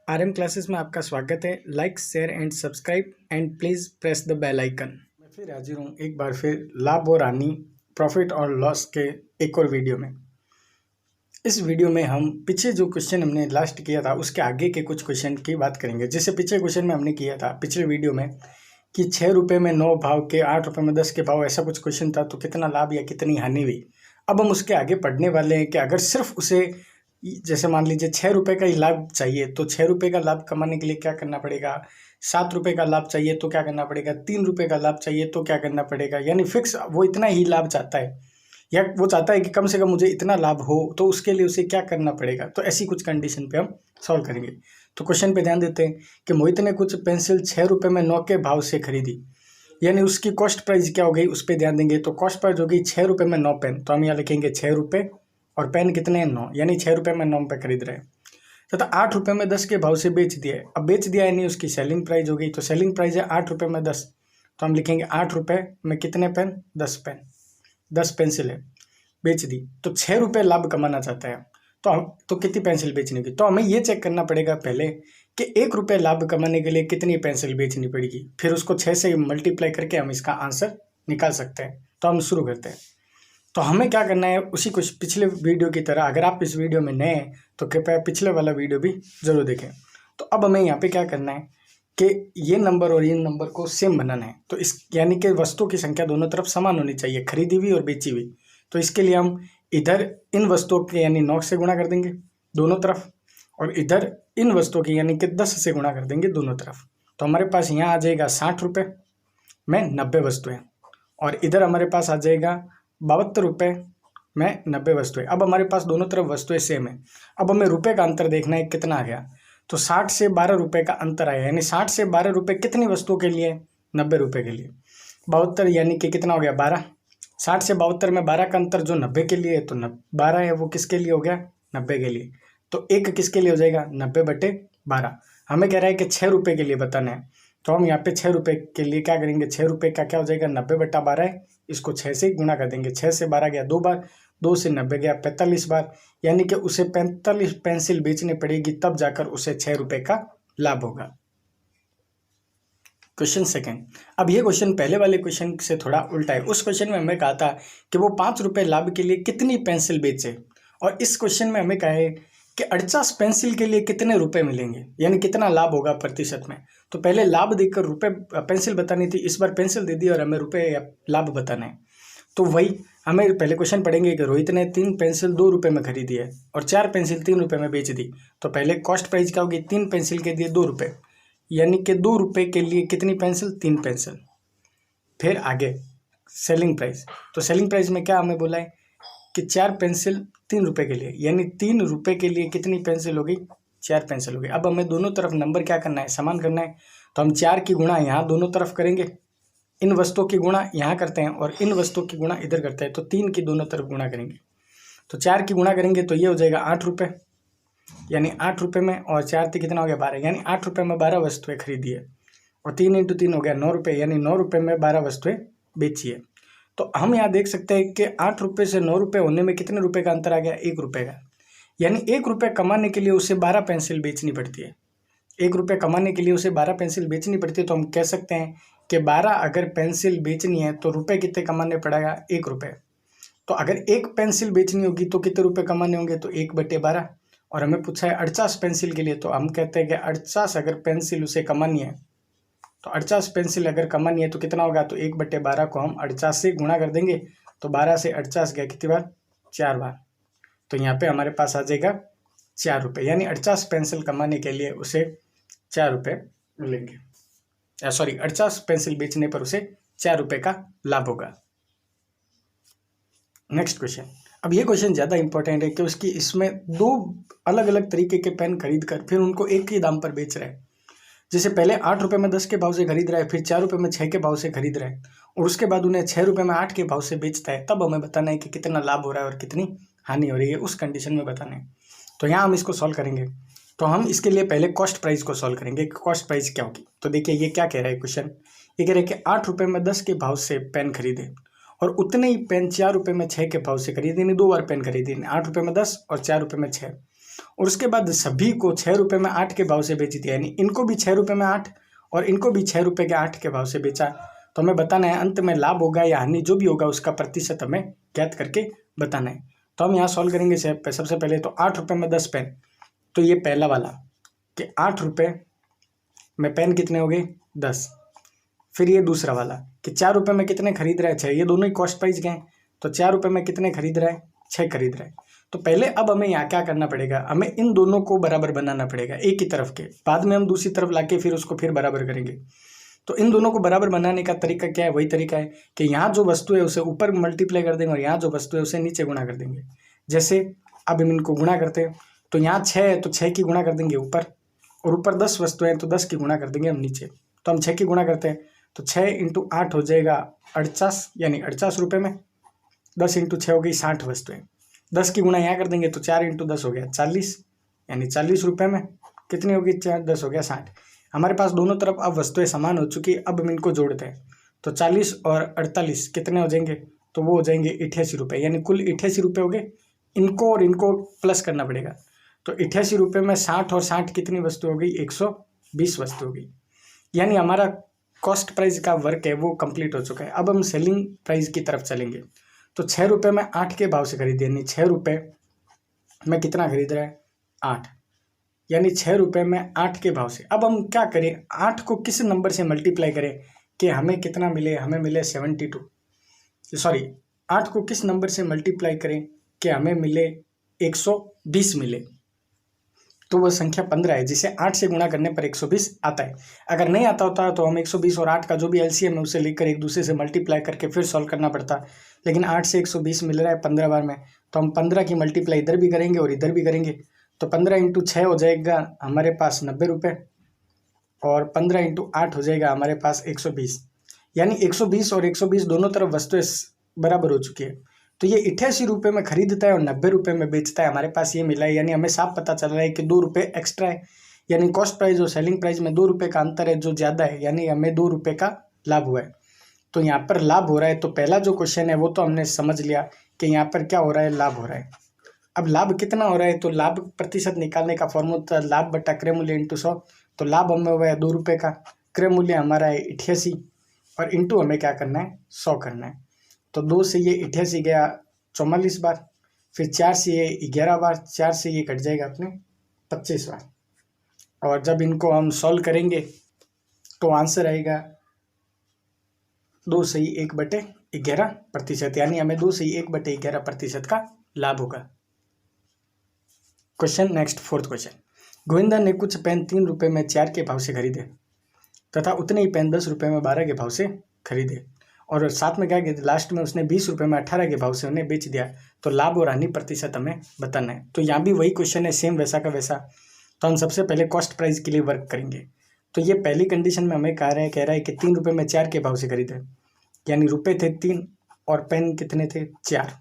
RM classes में आपका स्वागत है। Like, share and subscribe and please press the bell icon. मैं फिर हाजिर हूँ एक बार फिर लाभ और हानि, प्रॉफिट और लॉस के एक और वीडियो में। इस वीडियो में हम पीछे जो क्वेश्चन हमने लास्ट किया था उसके आगे के कुछ क्वेश्चन की बात करेंगे। जैसे पीछे क्वेश्चन में हमने किया था पिछले वीडियो में कि 6 रुपये में 9 भाव के 8 रुपये में 10 के भाव, ऐसा कुछ क्वेश्चन था। तो कितना लाभ या कितनी हानि हुई। अब हम उसके आगे पढ़ने वाले हैं कि अगर सिर्फ उसे, जैसे मान लीजिए 6 रुपये का ही लाभ चाहिए तो 6 रुपये का लाभ कमाने के लिए क्या करना पड़ेगा, 7 रुपये का लाभ चाहिए तो क्या करना पड़ेगा, 3 रुपये का लाभ चाहिए तो क्या करना पड़ेगा। यानी फिक्स वो इतना ही लाभ चाहता है या वो चाहता है कि कम से कम मुझे इतना लाभ हो, तो उसके लिए उसे क्या करना पड़ेगा। तो ऐसी कुछ कंडीशन पे हम सॉल्व करेंगे। तो क्वेश्चन पे ध्यान देते हैं कि मोहित ने कुछ पेंसिल 6 रुपये में 9 के भाव से खरीदी, यानी उसकी कॉस्ट प्राइस क्या हो गई उस पर ध्यान देंगे। तो कॉस्ट प्राइस होगी 6 रुपये में 9 पेन, तो हम यहाँ लिखेंगे 6 रुपये और पेन कितने हैं 9, यानी 6 रुपये में 9 पे खरीद रहे हैं। तथा 8 रुपये में 10 के भाव से बेच दिया। अब बेच दिया यानी उसकी सेलिंग प्राइस हो गई। तो सेलिंग प्राइस है 8 रुपये में 10, तो हम लिखेंगे 8 रुपये में कितने पेन, 10 पेन, 10 पेंसिल है, बेच दी। तो 6 रुपये लाभ कमाना चाहता है, तो कितनी पेंसिल बेचनी होगी। तो हमें ये चेक करना पड़ेगा पहले कि 1 रुपये लाभ कमाने के लिए कितनी पेंसिल बेचनी पड़ेगी, फिर उसको 6 से मल्टीप्लाई करके हम इसका आंसर निकाल सकते हैं। तो हम शुरू करते हैं। तो हमें क्या करना है, उसी कुछ पिछले वीडियो की तरह, अगर आप इस वीडियो में नए हैं तो कृपया पिछले वाला वीडियो भी जरूर देखें। तो अब हमें यहाँ पे क्या करना है कि ये नंबर और ये नंबर को सेम बनाना है। तो इस यानी कि वस्तुओं की संख्या दोनों तरफ समान होनी चाहिए, खरीदी हुई और बेची हुई। तो इसके लिए हम इधर इन वस्तुओं के यानी 9 से गुणा कर देंगे दोनों तरफ, और इधर इन वस्तुओं की यानी कि 10 से गुणा कर देंगे दोनों तरफ। तो हमारे पास यहाँ आ जाएगा 60 रुपये में 90 वस्तुएं, और इधर हमारे पास आ जाएगा 72 रुपये में 90 वस्तुएं। अब हमारे पास दोनों तरफ वस्तुएं सेम है। अब हमें रुपये का अंतर देखना है कितना आ गया। तो 60 से 12 रुपये का अंतर आया, यानी 60 से 12 रुपये कितनी वस्तुओं के लिए, 90 रुपये के लिए। 72 यानी कि कितना हो गया 12, 60 से 72 में 12 का अंतर जो 90 के लिए है, तो 12 है वो किसके लिए हो गया, 90 के लिए। तो एक किसके लिए हो जाएगा, 90/12। हमें कह रहा है कि 6 रुपये के लिए बताना है। तो हम यहाँ पे 6 रुपये के लिए क्या करेंगे, 6 रुपये का क्या हो जाएगा, 90/12 है, इसको 6 से गुणा कर देंगे। 6 से 12 गया 2 बार, 2 से 90 गया 45 बार, यानी कि उसे 45 पेंसिल बेचनी पड़ेगी, तब जाकर उसे 6 रुपये का लाभ होगा। Question second. अब ये क्वेश्चन पहले वाले क्वेश्चन से थोड़ा उल्टा है। उस क्वेश्चन में हमें कहा था कि वो 5 रुपये लाभ के लिए कितनी पेंसिल बेचे, और इस क्वेश्चन में हमें कहा है कि 48 पेंसिल के लिए कितने रुपए मिलेंगे, यानी कितना लाभ होगा प्रतिशत में। तो पहले लाभ देकर रुपए पेंसिल बतानी थी, इस बार पेंसिल दे दी और हमें रुपए या लाभ बताना है। तो वही हमें पहले क्वेश्चन पढ़ेंगे कि रोहित ने 3 पेंसिल 2 रुपये में खरीदी है और 4 पेंसिल 3 रुपये में बेच दी। तो पहले कॉस्ट प्राइस क्या होगी, 3 पेंसिल के दिए 2 रुपये, यानी कि 2 रुपये के लिए कितनी पेंसिल, 3 पेंसिल। फिर आगे सेलिंग प्राइस। तो सेलिंग प्राइस में क्या हमें बोला है कि 4 पेंसिल 3 रुपये के लिए, यानी 3 रुपये के लिए कितनी पेंसिल होगी, 4 पेंसिल होगी। अब हमें दोनों तरफ नंबर क्या करना है, समान करना है। तो हम 4 की गुणा यहाँ दोनों तरफ करेंगे, इन वस्तुओं की गुणा यहाँ करते हैं और इन वस्तुओं की गुणा इधर करते हैं। तो 3 की दोनों तरफ गुणा करेंगे, तो 4 की गुणा करेंगे तो ये हो जाएगा 8 रुपये, यानी 8 रुपये में, और 4 से कितना हो गया 12, यानी 8 रुपये में 12 वस्तुएं खरीदी है, और 3 × 3 हो गया 9 रुपये, यानी 9 रुपये में 12 वस्तुएं बेची है। तो हम यहाँ देख सकते हैं कि 8 रुपये से 9 रुपये होने में कितने रुपये का अंतर आ गया, 1 रुपये का। यानी 1 रुपये कमाने के लिए उसे 12 पेंसिल बेचनी पड़ती है। 1 रुपये कमाने के लिए उसे 12 पेंसिल बेचनी पड़ती है। तो हम कह सकते हैं कि 12 अगर पेंसिल बेचनी है तो रुपये कितने कमाने पड़ेगा, 1 रुपये। तो अगर 1 पेंसिल बेचनी होगी तो कितने रुपये कमाने होंगे, तो 1/12। और हमें पूछा है 48 पेंसिल के लिए, तो हम कहते हैं कि 48 अगर पेंसिल उसे कमानी है, तो 48 पेंसिल अगर कमानी है तो कितना होगा, तो 1/12 को हम 48 से गुणा कर देंगे। तो 12 से 48 गया कितनी बार, 4 बार। तो यहाँ पे हमारे पास आ जाएगा 4 रुपये, यानी 48 पेंसिल कमाने के लिए उसे 4 रुपये मिलेंगे। 48 पेंसिल बेचने पर उसे 4 रुपये का लाभ होगा। Next question. अब ये क्वेश्चन ज़्यादा इंपॉर्टेंट है कि उसकी इसमें 2 अलग अलग तरीके के पेन खरीद कर फिर उनको एक ही दाम पर बेच रहे हैं। जैसे पहले 8 रुपये में 10 के भाव से खरीद रहा है, फिर 4 रुपये में 6 के भाव से खरीद रहा है, और उसके बाद उन्हें 6 रुपये में 8 के भाव से बेचता है। तब हमें बताना है कि कितना लाभ हो रहा है और कितनी हानि हो रही है, उस कंडीशन में बताना है। तो यहाँ हम इसको सॉल्व करेंगे। तो हम इसके लिए पहले कॉस्ट प्राइस को सॉल्व करेंगे, कॉस्ट प्राइस क्या होगी। तो देखिए ये क्या कह रहा है क्वेश्चन, ये कह रहा है कि 8 रुपये में 10 के भाव से पेन खरीदे और उतने ही पेन 4 रुपये में 6 के भाव से खरीदे, यानी 2 बार पेन खरीदे, 8 रुपये में 10 और 4 रुपये में 6, और उसके बाद सभी को 6 रुपये में 8 के भाव से बेच दिया, यानी इनको भी 6 रुपये में 8 और इनको भी 6 रुपये के 8 के भाव से बेचा। तो हमें बताना है अंत में लाभ होगा या हानि, जो भी होगा उसका प्रतिशत हमें ज्ञात करके बताना है। तो हम यहाँ सॉल्व करेंगे सबसे पहले तो 8 रुपये में 10 पेन, तो ये पहला वाला कि 8 रुपये में पेन कितने हो गए 10। फिर ये दूसरा वाला कि 4 रुपये में कितने खरीद रहा है 6, ये दोनों ही कॉस्ट प्राइस गए, तो 4 रुपये में कितने खरीद रहा है 6 खरीद रहा है। तो पहले अब हमें यहाँ क्या करना पड़ेगा, हमें इन दोनों को बराबर बनाना पड़ेगा एक ही तरफ के, बाद में हम दूसरी तरफ लाके फिर उसको फिर बराबर करेंगे। तो इन दोनों को बराबर बनाने का तरीका क्या है, वही तरीका है कि यहाँ जो वस्तु है उसे ऊपर मल्टीप्लाई कर देंगे और यहाँ जो वस्तु है उसे नीचे गुणा कर देंगे। जैसे अब हम इनको गुणा करते हैं तो यहाँ 6 है तो 6 की गुणा कर देंगे ऊपर, और ऊपर 10 वस्तु है तो 10 की गुणा कर देंगे हम नीचे। तो हम 6 की गुणा करते हैं तो 6 × 8 हो जाएगा 48, यानी 48 रुपये में। 10 × 6 हो गई 60 वस्तुएं। 10 की गुणा यहाँ कर देंगे तो 4 × 10 हो गया 40, यानी 40 रुपये में कितनी होगी 4 10 हो गया 60। हमारे पास दोनों तरफ अब वस्तुएं समान हो चुकी है। अब हम इनको जोड़ते हैं तो 40 और 48 कितने हो जाएंगे, तो वो हो जाएंगे 88 रुपये, यानी कुल 88 रुपये हो गए। इनको और इनको प्लस करना पड़ेगा, तो 88 रुपये में 60 और 60 कितनी वस्तु हो गई 120 वस्तु हो गई, यानी हमारा कॉस्ट प्राइस का वर्क है वो कंप्लीट हो चुका है। अब हम सेलिंग प्राइस की तरफ चलेंगे। तो 6 रुपये में 8 के भाव से खरीदे, यानी 6 रुपये में कितना खरीद रहा है 8, यानी 6 रुपये में 8 के भाव से। अब हम क्या करें, 8 को किस नंबर से मल्टीप्लाई करें कि हमें कितना मिले, हमें मिले 72, सॉरी 8 को किस नंबर से मल्टीप्लाई करें कि हमें मिले 120 मिले, तो वह संख्या 15 है जिसे 8 से गुणा करने पर 120 आता है। अगर नहीं आता होता तो हम 120 और 8 का जो भी एलसीएम है उसे लेकर एक दूसरे से मल्टीप्लाई करके फिर सॉल्व करना पड़ता, लेकिन 8 से 120 मिल रहा है 15 बार में, तो हम 15 की मल्टीप्लाई इधर भी करेंगे और इधर भी करेंगे। तो 15 × 6 हो जाएगा हमारे पास 90 रुपये, और 15 × 8 हो जाएगा हमारे पास 120, यानी 120 और 120 दोनों तरफ वस्तुएं बराबर हो चुकी है। तो ये 88 रुपये में खरीदता है और 90 रुपये में बेचता है, हमारे पास ये मिला है, यानी हमें साफ पता चल रहा है कि 2 रुपये एक्स्ट्रा है, यानी कॉस्ट प्राइस और सेलिंग प्राइस में 2 रुपये का अंतर है जो ज़्यादा है, यानी हमें 2 रुपये का लाभ हुआ है। तो यहाँ पर लाभ हो रहा है, तो पहला जो क्वेश्चन है वो तो हमने समझ लिया कि यहाँ पर क्या हो रहा है, लाभ हो रहा है। अब लाभ कितना हो रहा है, तो लाभ प्रतिशत निकालने का फॉर्मूला लाभ बटा क्रय मूल्य × 100। तो लाभ हमें हुआ है 2 रुपये का, क्रय मूल्य हमारा है 88 और इंटू हमें क्या करना है 100 करना है। तो 2 से ये 88 गया 44 बार, फिर 4 से ये 11 बार, 4 से ये कट जाएगा अपने 25 बार, और जब इनको हम सॉल्व करेंगे तो आंसर आएगा 2 से 1/11%, यानी हमें 2 से 1/11% का लाभ होगा। Question next, 4th question. Govinda ने कुछ पेन 3 रुपये में 4 के भाव से खरीदे तथा उतने ही पेन 10 रुपये में 12 के भाव से खरीदे, और साथ में क्या किया लास्ट में उसने 20 रुपये में 18 के भाव से उन्हें बेच दिया। तो लाभ और हानि प्रतिशत हमें बताना है। तो यहाँ भी वही क्वेश्चन है, सेम वैसा का वैसा। तो हम सबसे पहले कॉस्ट प्राइस के लिए वर्क करेंगे। तो ये पहली कंडीशन में हमें कह रहा है कि 3 रुपये में 4 के भाव से खरीदे, यानी रुपये थे 3 और पेन कितने थे 4।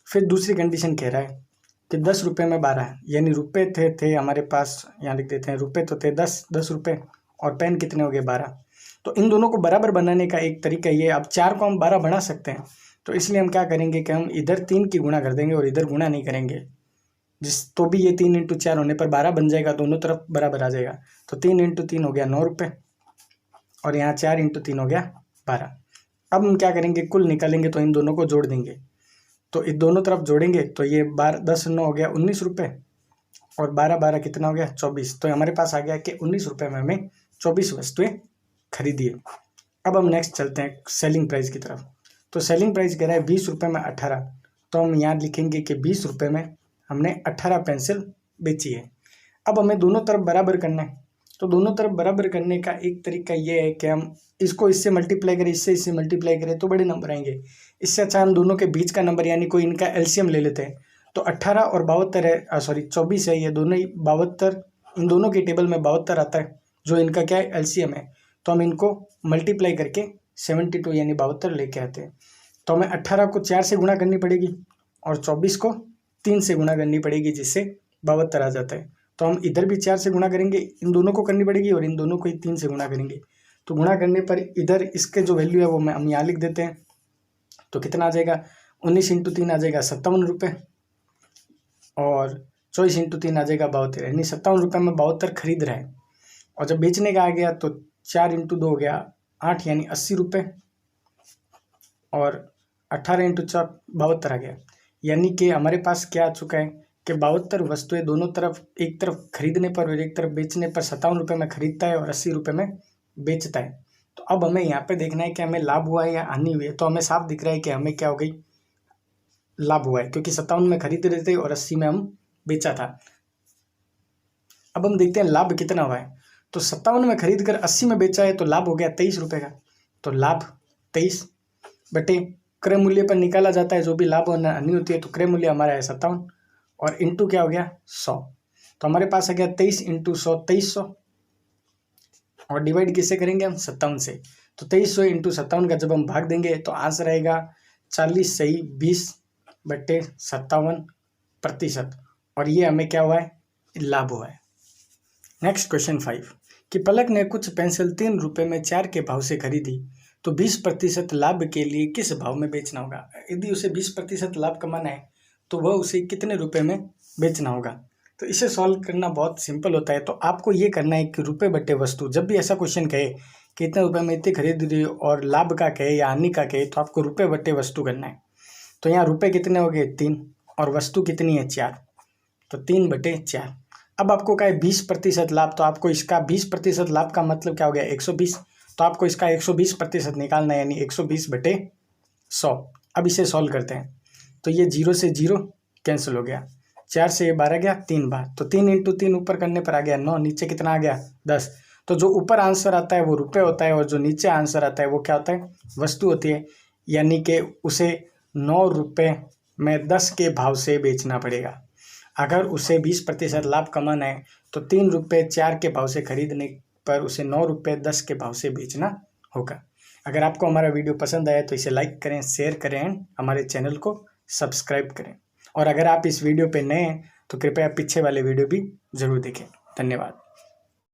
फिर दूसरी कंडीशन कह रहा है कि 10 रुपये में 12, यानी रुपये थे हमारे पास, यहाँ लिख देते हैं रुपये तो थे 10 रुपये और पेन कितने हो गए 12। तो इन दोनों को बराबर बनाने का एक तरीका ये, अब 4 को हम 12 बना सकते हैं, तो इसलिए हम क्या करेंगे कि हम इधर 3 की गुणा कर देंगे और इधर गुणा नहीं करेंगे, तो भी ये 3 × 4 होने पर 12 बन जाएगा, दोनों तरफ बराबर आ जाएगा। तो 3 × 3 हो गया 9 रुपये और यहाँ 4 × 3 हो गया 12। अब हम क्या करेंगे, कुल निकालेंगे तो इन दोनों को जोड़ देंगे, तो इस दोनों तरफ जोड़ेंगे तो ये 10 9 हो गया 19 रुपये और 12 कितना हो गया 24। तो हमारे पास आ गया कि 19 रुपये में हमें 24 वस्तुएं खरीदिए। अब हम नेक्स्ट चलते हैं सेलिंग प्राइस की तरफ। तो सेलिंग प्राइस कह रहा है 20 रुपये में 18, तो हम यहाँ लिखेंगे कि 20 रुपये में हमने 18 पेंसिल बेची है। अब हमें दोनों तरफ बराबर करना है, तो दोनों तरफ बराबर करने का एक तरीका ये है कि हम इसको इससे मल्टीप्लाई करें, इससे मल्टीप्लाई करें तो बड़े नंबर आएंगे। इससे अच्छा हम दोनों के बीच का नंबर यानी कोई इनका एलसीएम ले लेते हैं। तो 18 और 72 है, सॉरी 24 है, ये दोनों ही 72, इन दोनों के टेबल में 72 आता है जो इनका क्या है एलसीएम है। तो हम इनको मल्टीप्लाई करके 72 यानी 72 लेके आते हैं। तो हमें 18 को 4 से गुणा करनी पड़ेगी और 24 को 3 से गुणा करनी पड़ेगी, जिससे 72 आ जाता है। तो हम इधर भी 4 से गुणा करेंगे, इन दोनों को करनी पड़ेगी और इन दोनों को ही 3 से गुणा करेंगे। तो गुणा करने पर इधर इसके जो वैल्यू है वो हम यहाँ लिख देते हैं। तो कितना आ जाएगा 19 × 3 आ जाएगा 57 रुपये और 24 इंटू 3 आ जाएगा 72, यानी 57 रुपये में 72 खरीद रहा है। और जब बेचने का आ गया तो 4 इंटू 2 हो गया 8, यानी 80 रुपये, और 18 इंटू 4 72 आ गया। यानी कि हमारे पास क्या आ चुका है कि 72 वस्तुएं दोनों तरफ, एक तरफ खरीदने पर और एक तरफ बेचने पर 57 रुपये में खरीदता है और 80 रुपये में बेचता है। तो अब हमें यहाँ पे देखना है कि हमें लाभ हुआ है या हानि हुई है। तो हमें साफ दिख रहा है कि हमें क्या हो गई, लाभ हुआ है, क्योंकि 57 में खरीद रहे थे और 80 में हम बेचा था। अब हम देखते हैं लाभ कितना हुआ है। तो 57 में खरीद कर 80 में बेचा है तो लाभ हो गया 23 रुपये का। तो लाभ 23 बटे क्रय मूल्य पर निकाला जाता है जो भी लाभ और हानि होती है। तो क्रय मूल्य हमारा है 57 और इंटू क्या हो गया 100। तो हमारे पास आ गया 23 इंटू 100 2300, और डिवाइड किससे करेंगे हम 57 से। तो 2300 इंटू 57 का जब हम भाग देंगे तो आंसर आएगा 40 सही 20 बटे 57%। और ये हमें क्या हुआ है, लाभ हुआ है। नेक्स्ट क्वेश्चन 5 कि पलक ने कुछ पेंसिल 3 रुपये में 4 के भाव से खरीदी तो 20% लाभ के लिए किस भाव में बेचना होगा। यदि उसे 20% लाभ कमाना है तो वह उसे कितने रुपए में बेचना होगा। तो इसे सॉल्व करना बहुत सिंपल होता है। तो आपको ये करना है कि रुपए बटे वस्तु, जब भी ऐसा क्वेश्चन कहे कि इतने रुपये में इतनी खरीद रही हो और लाभ का कहे या हानि का कहे, तो आपको रुपए बटे वस्तु करना है। तो यहाँ रुपए कितने हो गए 3 और वस्तु कितनी है 4, तो 3 बटे 4। अब आपको कहा है 20% लाभ, तो आपको इसका 20% लाभ का मतलब क्या हो गया 120। तो आपको इसका 120% निकालना है, यानी 120 बटे 100। अब इसे सॉल्व करते हैं। तो ये 0 से 0 कैंसिल हो गया, 4 से ये 12 गया 3 बार। तो 3 इंटू 3 ऊपर करने पर आ गया 9, नीचे कितना आ गया 10। तो जो ऊपर आंसर आता है वो रुपए होता है और जो नीचे आंसर आता है वो क्या होता है, वस्तु होती है। यानी कि उसे 9 रुपये में 10 के भाव से बेचना पड़ेगा। अगर उसे 20% लाभ कमाना है तो 3 रुपये 4 के भाव से खरीदने पर उसे 9 रुपये 10 के भाव से बेचना होगा। अगर आपको हमारा वीडियो पसंद आया तो इसे लाइक करें, शेयर करें एंड हमारे चैनल को सब्सक्राइब करें। और अगर आप इस वीडियो पे नए हैं तो कृपया पीछे वाले वीडियो भी ज़रूर देखें। धन्यवाद।